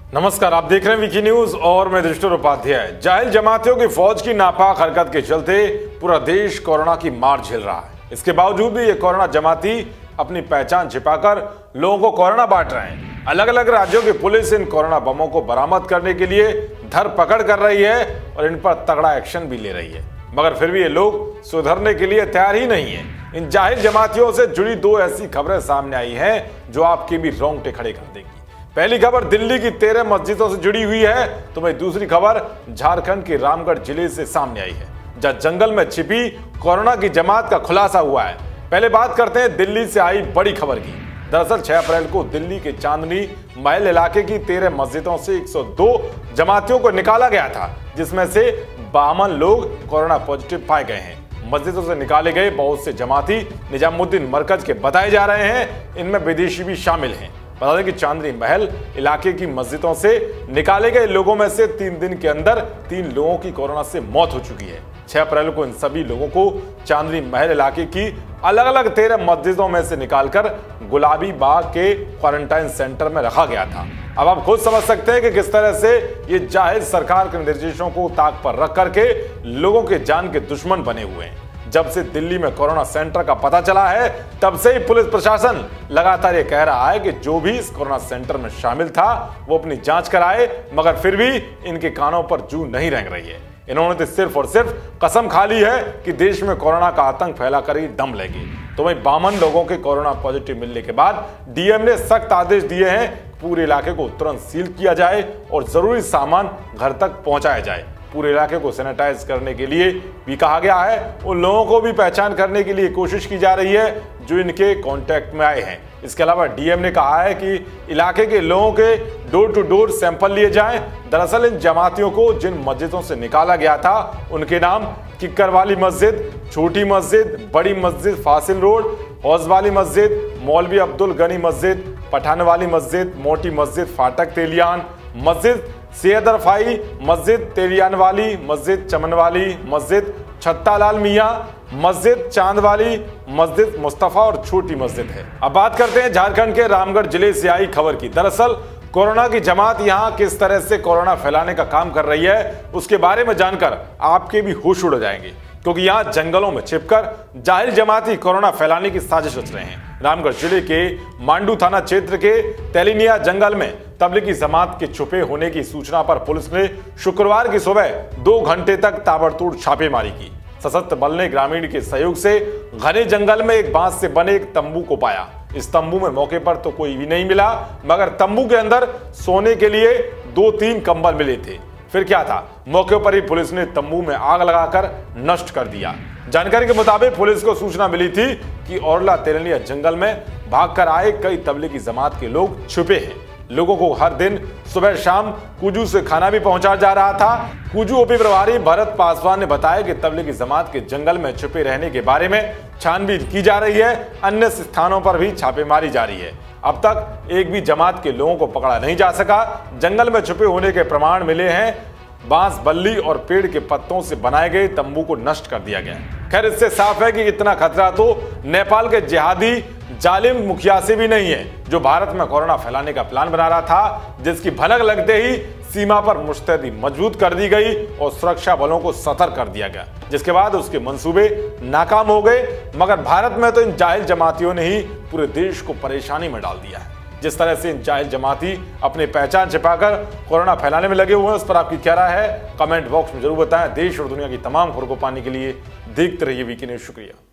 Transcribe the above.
नमस्कार, आप देख रहे हैं विकी न्यूज और मैं दृष्टर उपाध्याय। जाहिल जमातियों की फौज की नापाक हरकत के चलते पूरा देश कोरोना की मार झेल रहा है। इसके बावजूद भी ये कोरोना जमाती अपनी पहचान छिपाकर लोगों को कोरोना बांट रहे हैं। अलग अलग राज्यों की पुलिस इन कोरोना बमों को बरामद करने के लिए धरपकड़ कर रही है और इन पर तगड़ा एक्शन भी ले रही है, मगर फिर भी ये लोग सुधरने के लिए तैयार ही नहीं है। इन जाहिल जमातियों से जुड़ी दो ऐसी खबरें सामने आई हैं जो आपके भी रोंगटे खड़े कर देंगी। पहली खबर दिल्ली की 13 मस्जिदों से जुड़ी हुई है, तो वही दूसरी खबर झारखंड के रामगढ़ जिले से सामने आई है, जहां जंगल में छिपी कोरोना की जमात का खुलासा हुआ है। पहले बात करते हैं दिल्ली से आई बड़ी खबर की। दरअसल 6 अप्रैल को दिल्ली के चांदनी महल इलाके की 13 मस्जिदों से 102 जमातियों को निकाला गया था, जिसमें से 52 लोग कोरोना पॉजिटिव पाए गए हैं। मस्जिदों से निकाले गए बहुत से जमाती निजामुद्दीन मरकज के बताए जा रहे हैं, इनमें विदेशी भी शामिल हैं। बता दें कि चांदनी महल इलाके की मस्जिदों से निकाले गए लोगों में से 3 दिन के अंदर 3 लोगों की कोरोना से मौत हो चुकी है। 6 अप्रैल को इन सभी लोगों को चांदनी महल इलाके की अलग अलग 13 मस्जिदों में से निकालकर गुलाबी बाग के क्वारंटाइन सेंटर में रखा गया था। अब आप खुद समझ सकते हैं कि किस तरह से ये जाहिल सरकार के निर्देशों को ताक पर रख करके लोगों के जान के दुश्मन बने हुए हैं। जब से दिल्ली में कोरोना सेंटर का पता चला है, तब से ही पुलिस प्रशासन लगातार ये कह रहा है कि जो भी इस कोरोना सेंटर में शामिल था वो अपनी जांच कराए, मगर फिर भी इनके कानों पर जू नहीं रेंग रही है। इन्होंने तो सिर्फ और सिर्फ कसम खा ली है कि देश में कोरोना का आतंक फैलाकर ही दम लेगी। तो वहीं 52 लोगों के कोरोना पॉजिटिव मिलने के बाद डीएम ने सख्त आदेश दिए हैं, पूरे इलाके को तुरंत सील किया जाए और जरूरी सामान घर तक पहुंचाया जाए। पूरे इलाके को सैनिटाइज करने के लिए भी कहा गया है। उन लोगों को भी पहचान करने के लिए कोशिश की जा रही है जो इनके कांटेक्ट में आए हैं। इसके अलावा डीएम ने कहा है कि इलाके के लोगों के डोर टू डोर सैंपल लिए जाएं। दरअसल इन जमातियों को जिन मस्जिदों से निकाला गया था उनके नाम किक्कर वाली मस्जिद, छोटी मस्जिद, बड़ी मस्जिद फासिल रोड, हौज वाली मस्जिद, मौलवी अब्दुल गनी मस्जिद, पठान वाली मस्जिद, मोटी मस्जिद फाटक तेलियान, मस्जिद सैयद रफाई मस्जिद, तेलियान वाली मस्जिद, चमन वाली मस्जिद, छत्तालाल मियाँ मस्जिद, चांद वाली मस्जिद, मुस्तफा और छोटी मस्जिद है। अब बात करते हैं झारखंड के रामगढ़ जिले से आई खबर की। दरअसल कोरोना की जमात यहां किस तरह से कोरोना फैलाने का काम कर रही है, उसके बारे में जानकर आपके भी होश उड़ जाएंगे, क्योंकि यहां जंगलों में छिपकर जाहिल जमाती कोरोना फैलाने की साजिश रच रहे हैं। रामगढ़ जिले के मांडू थाना क्षेत्र के तेलिनिया जंगल में तबलीगी जमात के छुपे होने की सूचना पर पुलिस ने शुक्रवार की सुबह 2 घंटे तक ताबड़तोड़ छापेमारी की। सशस्त्र बल ने ग्रामीण के सहयोग से घने जंगल में एक बांस से बने एक तंबू को पाया। इस तंबू में मौके पर तो कोई भी नहीं मिला, मगर तंबू के अंदर सोने के लिए 2-3 कंबल मिले थे। फिर क्या था, मौके पर ही पुलिस ने तंबू में आग लगाकर नष्ट कर दिया। जानकारी के मुताबिक पुलिस को सूचना मिली थी कि औरला तेलिनिया जंगल में भागकर आए कई तबलीगी जमात के लोग छुपे हैं। लोगों को हर दिन सुबह शाम कुजू से खाना भी पहुंचाया जा रहा था। कुजू ओपी प्रभारी भरत पासवान ने बताया कि तबलीगी जमात के जंगल में छुपे रहने के बारे में छानबीन की जा रही है। अन्य स्थानों पर भी छापेमारी जारी है। अब तक एक भी जमात के लोगों को पकड़ा नहीं जा सका। जंगल में छुपे होने के प्रमाण मिले हैं। बांस, बल्ली और पेड़ के पत्तों से बनाए गए तंबू को नष्ट कर दिया गया। खैर, इससे साफ है कि इतना खतरा तो नेपाल के जिहादी जालिम मुखिया से भी नहीं है, जो भारत में कोरोना फैलाने का प्लान बना रहा था, जिसकी भनक लगते ही सीमा पर मुस्तैदी मजबूत कर दी गई और सुरक्षा बलों को सतर्क कर दिया गया, जिसके बाद उसके मंसूबे नाकाम हो गए। मगर भारत में तो इन जाहिल जमातियों ने ही पूरे देश को परेशानी में डाल दिया है। जिस तरह से इन जाहिल जमाती अपनी पहचान छिपाकर कोरोना फैलाने में लगे हुए हैं, उस पर आपकी क्या राय है, कमेंट बॉक्स में जरूर बताएं। देश और दुनिया की तमाम खबरों को पाने के लिए देखते रहिए वीकी न्यूज। शुक्रिया।